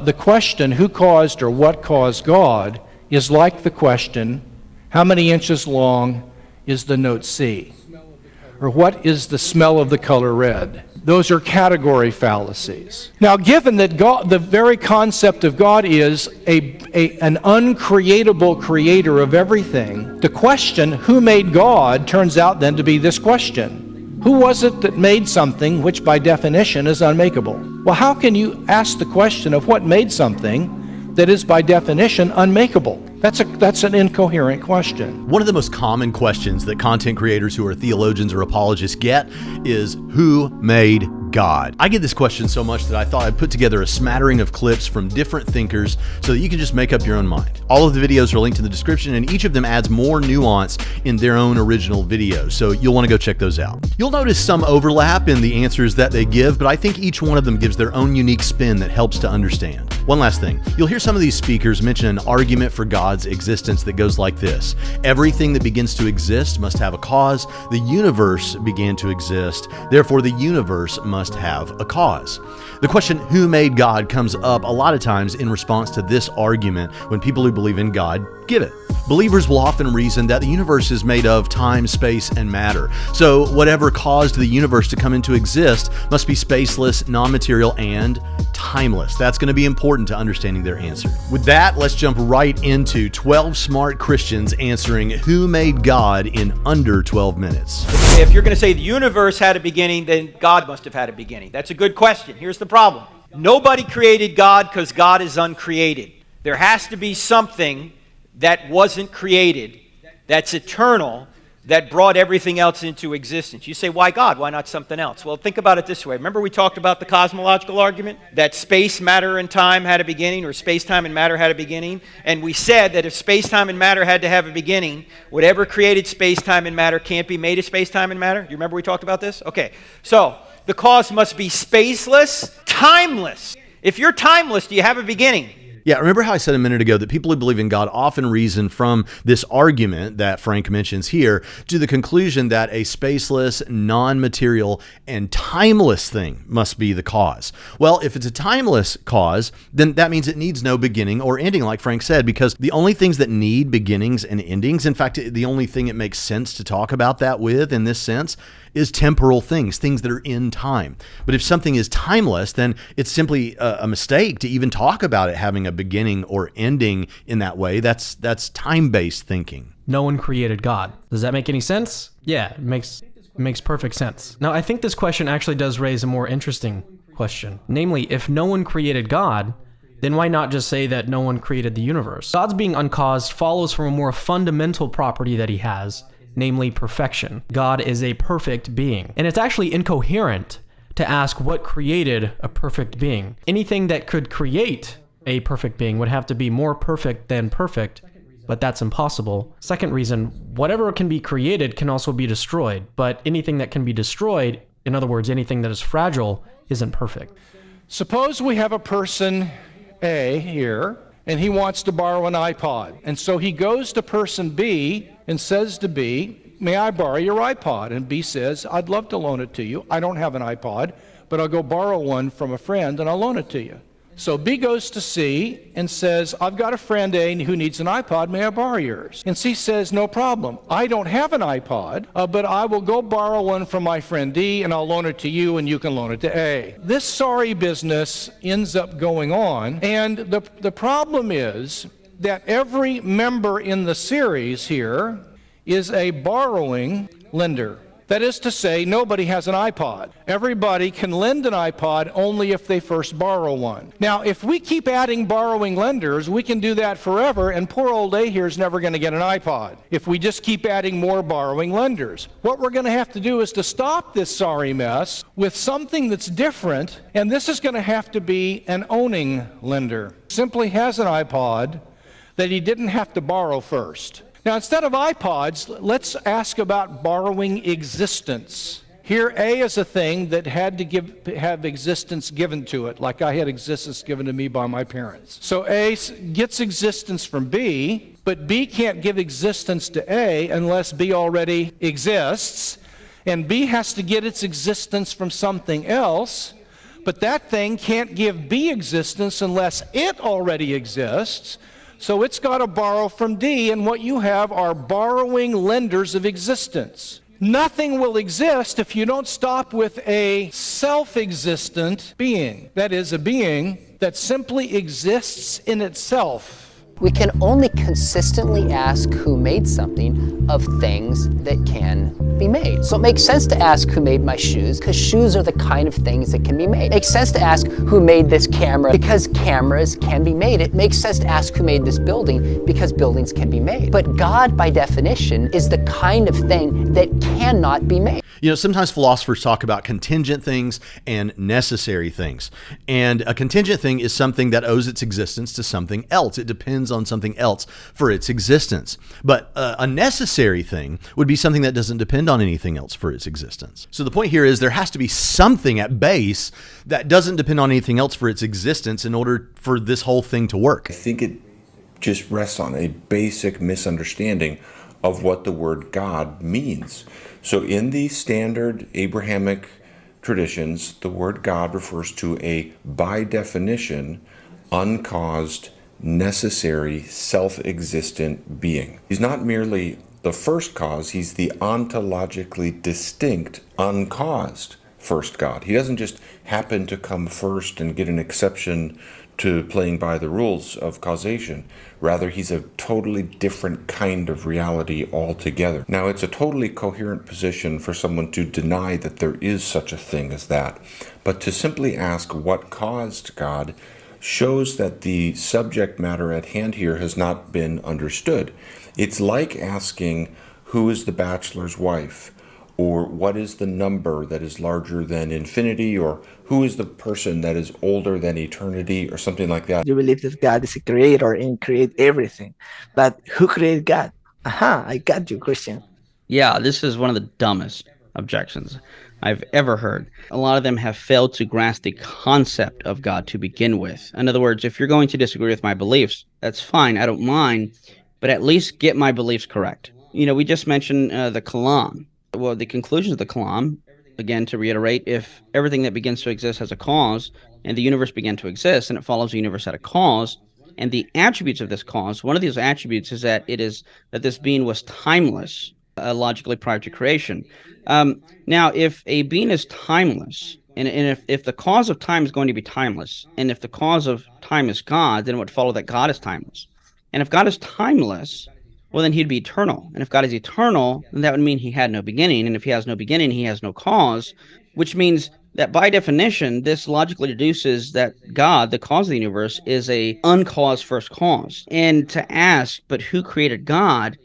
The question, who caused or what caused God, is like the question, how many inches long is the note C? Or what is the smell of the color red? Those are category fallacies. Now, given that God, the very concept of God is an uncreatable creator of everything, the question, who made God, turns out then to be this question. Who was it that made something which by definition is unmakeable? Well, how can you ask the question of what made something that is by definition unmakeable? That's an incoherent question. One of the most common questions that content creators who are theologians or apologists get is, who made God? I get this question so much that I thought I'd put together a smattering of clips from different thinkers so that you can just make up your own mind. All of the videos are linked in the description, and each of them adds more nuance in their own original videos, so you'll want to go check those out. You'll notice some overlap in the answers that they give, but I think each one of them gives their own unique spin that helps to understand. One last thing, you'll hear some of these speakers mention an argument for God's existence that goes like this: everything that begins to exist must have a cause. The universe began to exist, therefore the universe must have a cause. The question, who made God, comes up a lot of times in response to this argument when people who believe in God give it. Believers will often reason that the universe is made of time, space, and matter. So whatever caused the universe to come into exist must be spaceless, non-material, and timeless. That's going to be important to understanding their answer. With that, let's jump right into 12 smart Christians answering who made God in under 12 minutes. If you're going to say the universe had a beginning, then God must have had a beginning. That's a good question. Here's the problem. Nobody created God because God is uncreated. There has to be something that wasn't created, that's eternal, that brought everything else into existence. You say, why God? Why not something else? Well, think about it this way. Remember we talked about the cosmological argument? That space, matter, and time had a beginning, or space, time, and matter had a beginning. And we said that if space, time, and matter had to have a beginning, whatever created space, time, and matter can't be made of space, time, and matter. You remember we talked about this? Okay, so the cause must be spaceless, timeless. If you're timeless, do you have a beginning? Yeah, remember how I said a minute ago that people who believe in God often reason from this argument that Frank mentions here to the conclusion that a spaceless, non-material, and timeless thing must be the cause. Well, if it's a timeless cause, then that means it needs no beginning or ending, like Frank said, because the only things that need beginnings and endings, in fact, the only thing it makes sense to talk about that with in this sense, is temporal things, things that are in time. But if something is timeless, then it's simply a mistake to even talk about it having a beginning or ending in that way. That's time-based thinking. No one created God. Does that make any sense? Yeah, it makes perfect sense. Now, I think this question actually does raise a more interesting question. Namely, if no one created God, then why not just say that no one created the universe? God's being uncaused follows from a more fundamental property that he has, namely perfection. God is a perfect being. And it's actually incoherent to ask what created a perfect being. Anything that could create a perfect being would have to be more perfect than perfect, but that's impossible. Second reason, whatever can be created can also be destroyed, but anything that can be destroyed, in other words, anything that is fragile, isn't perfect. Suppose we have a person A here, and he wants to borrow an iPod. And so he goes to person B and says to B, may I borrow your iPod? And B says, I'd love to loan it to you. I don't have an iPod, but I'll go borrow one from a friend and I'll loan it to you. So B goes to C and says, I've got a friend A who needs an iPod. May I borrow yours? And C says, no problem. I don't have an iPod, but I will go borrow one from my friend D and I'll loan it to you and you can loan it to A. This sorry business ends up going on, and the problem is that every member in the series here is a borrowing lender. That is to say, nobody has an iPod. Everybody can lend an iPod only if they first borrow one. Now, if we keep adding borrowing lenders, we can do that forever, and poor old A here is never going to get an iPod if we just keep adding more borrowing lenders. What we're going to have to do is to stop this sorry mess with something that's different, and this is going to have to be an owning lender. Simply has an iPod that he didn't have to borrow first. Now, instead of iPods, let's ask about borrowing existence. Here, A is a thing that had to have existence given to it, like I had existence given to me by my parents. So A gets existence from B, but B can't give existence to A unless B already exists, and B has to get its existence from something else, but that thing can't give B existence unless it already exists. So it's got to borrow from D, and what you have are borrowing lenders of existence. Nothing will exist if you don't stop with a self-existent being. That is, a being that simply exists in itself. We can only consistently ask who made something of things that can be made. So it makes sense to ask who made my shoes, because shoes are the kind of things that can be made. It makes sense to ask who made this camera, because cameras can be made. It makes sense to ask who made this building, because buildings can be made. But God, by definition, is the kind of thing that cannot be made. You know, sometimes philosophers talk about contingent things and necessary things. And a contingent thing is something that owes its existence to something else. It depends on something else for its existence. But a necessary thing would be something that doesn't depend on anything else for its existence. So the point here is there has to be something at base that doesn't depend on anything else for its existence in order for this whole thing to work. I think it just rests on a basic misunderstanding of what the word God means. So in the standard Abrahamic traditions, the word God refers to a, by definition, uncaused, necessary, self-existent being. He's not merely the first cause, he's the ontologically distinct, uncaused first God. He doesn't just happen to come first and get an exception to playing by the rules of causation. Rather, he's a totally different kind of reality altogether. Now, it's a totally coherent position for someone to deny that there is such a thing as that. But to simply ask what caused God shows that the subject matter at hand here has not been understood. It's like asking, who is the bachelor's wife? Or what is the number that is larger than infinity? Or who is the person that is older than eternity? Or something like that. You believe that God is a creator and create everything. But who created God? Aha, I got you, Christian. Yeah, this is one of the dumbest objections I've ever heard. A lot of them have failed to grasp the concept of God to begin with. In other words, if you're going to disagree with my beliefs, that's fine, I don't mind, but at least get my beliefs correct. You know, we just mentioned the Kalam. Well, the conclusions of the Kalam, again, to reiterate, if everything that begins to exist has a cause, and the universe began to exist, and it follows the universe had a cause, and the attributes of this cause, one of these attributes is that this being was timeless, logically prior to creation. Now, if a being is timeless, and if the cause of time is going to be timeless, and if the cause of time is God, then it would follow that God is timeless. And if God is timeless, well, then he'd be eternal. And if God is eternal, then that would mean he had no beginning. And if he has no beginning, he has no cause, which means that by definition, this logically deduces that God, the cause of the universe, is a uncaused first cause. And to ask, but who created God,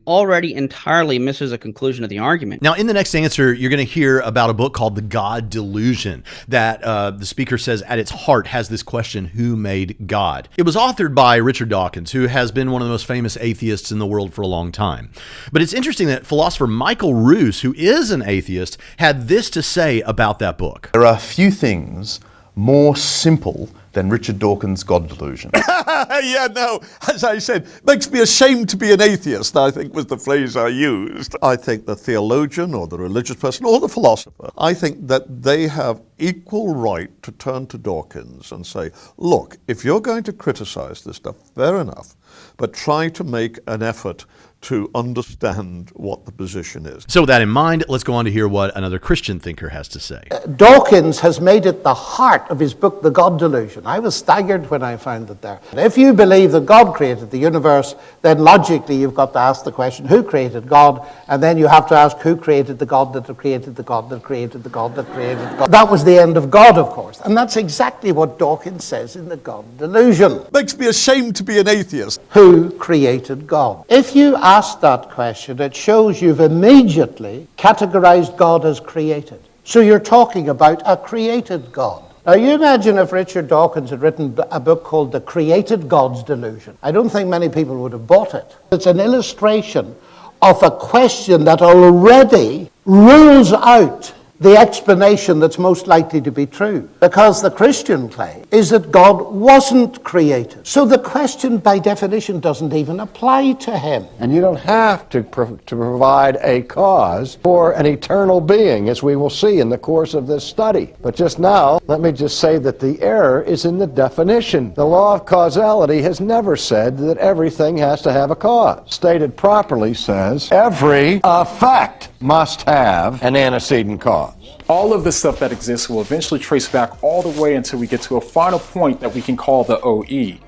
already entirely misses a conclusion of the argument. Now, in the next answer, you're going to hear about a book called The God Delusion that the speaker says at its heart has this question, who made God? It was authored by Richard Dawkins, who has been one of the most famous atheists in the world for a long time. But it's interesting that philosopher Michael Roos, who is an atheist, had this to say about that book. There are few things more simple than Richard Dawkins' God Delusion. Yeah, no, as I said, makes me ashamed to be an atheist, I think was the phrase I used. I think the theologian or the religious person or the philosopher, I think that they have equal right to turn to Dawkins and say, look, if you're going to criticize this stuff, fair enough, but try to make an effort to understand what the position is. So with that in mind, let's go on to hear what another Christian thinker has to say. Dawkins has made it the heart of his book, The God Delusion. I was staggered when I found it there. If you believe that God created the universe, then logically you've got to ask the question, who created God? And then you have to ask, who created the God that created the God that created the God that created God? That was the end of God, of course. And that's exactly what Dawkins says in The God Delusion. Makes me ashamed to be an atheist. Who created God? If you ask that question, it shows you've immediately categorized God as created. So you're talking about a created God. Now you imagine if Richard Dawkins had written a book called The Created God's Delusion. I don't think many people would have bought it. It's an illustration of a question that already rules out the explanation that's most likely to be true. Because the Christian claim is that God wasn't created. So the question by definition doesn't even apply to him. And you don't have to provide a cause for an eternal being, as we will see in the course of this study. But just now, let me just say that the error is in the definition. The law of causality has never said that everything has to have a cause. Stated properly says, every effect must have an antecedent cause. All of the stuff that exists will eventually trace back all the way until we get to a final point that we can call the OE.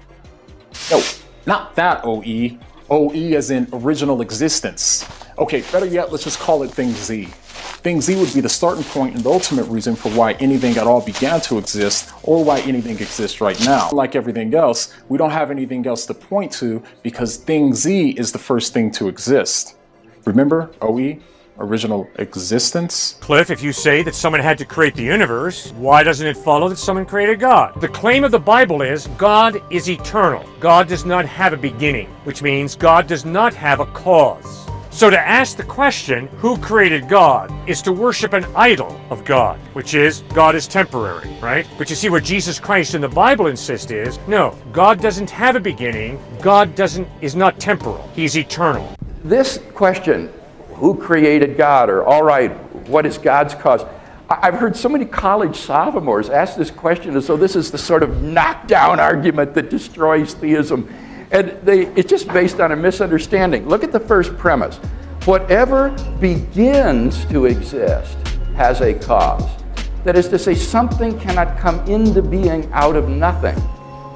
No, not that OE. OE as in original existence. Okay, better yet, let's just call it thing Z. Thing Z would be the starting point and the ultimate reason for why anything at all began to exist, or why anything exists right now. Like everything else, we don't have anything else to point to because thing Z is the first thing to exist. Remember OE? Original existence? Cliff, if you say that someone had to create the universe, why doesn't it follow that someone created God? The claim of the Bible is God is eternal. God does not have a beginning, which means God does not have a cause. So to ask the question, who created God, is to worship an idol of God, which is God is temporary, right? But you see what Jesus Christ in the Bible insists is, no, God doesn't have a beginning. God is not temporal. He's eternal. This question, who created God, or all right, what is God's cause? I've heard so many college sophomores ask this question as though this is the sort of knockdown argument that destroys theism. And it's just based on a misunderstanding. Look at the first premise. Whatever begins to exist has a cause. That is to say, something cannot come into being out of nothing.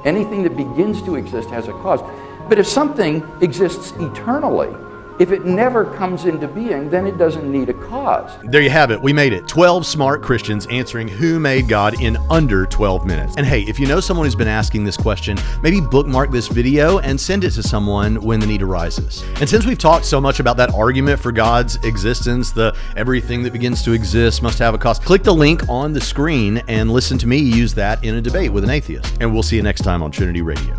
Anything that begins to exist has a cause. But if something exists eternally, if it never comes into being, then it doesn't need a cause. There you have it. We made it. 12 smart Christians answering who made God in under 12 minutes. And hey, if you know someone who's been asking this question, maybe bookmark this video and send it to someone when the need arises. And since we've talked so much about that argument for God's existence, the everything that begins to exist must have a cause, click the link on the screen and listen to me use that in a debate with an atheist. And we'll see you next time on Trinity Radio.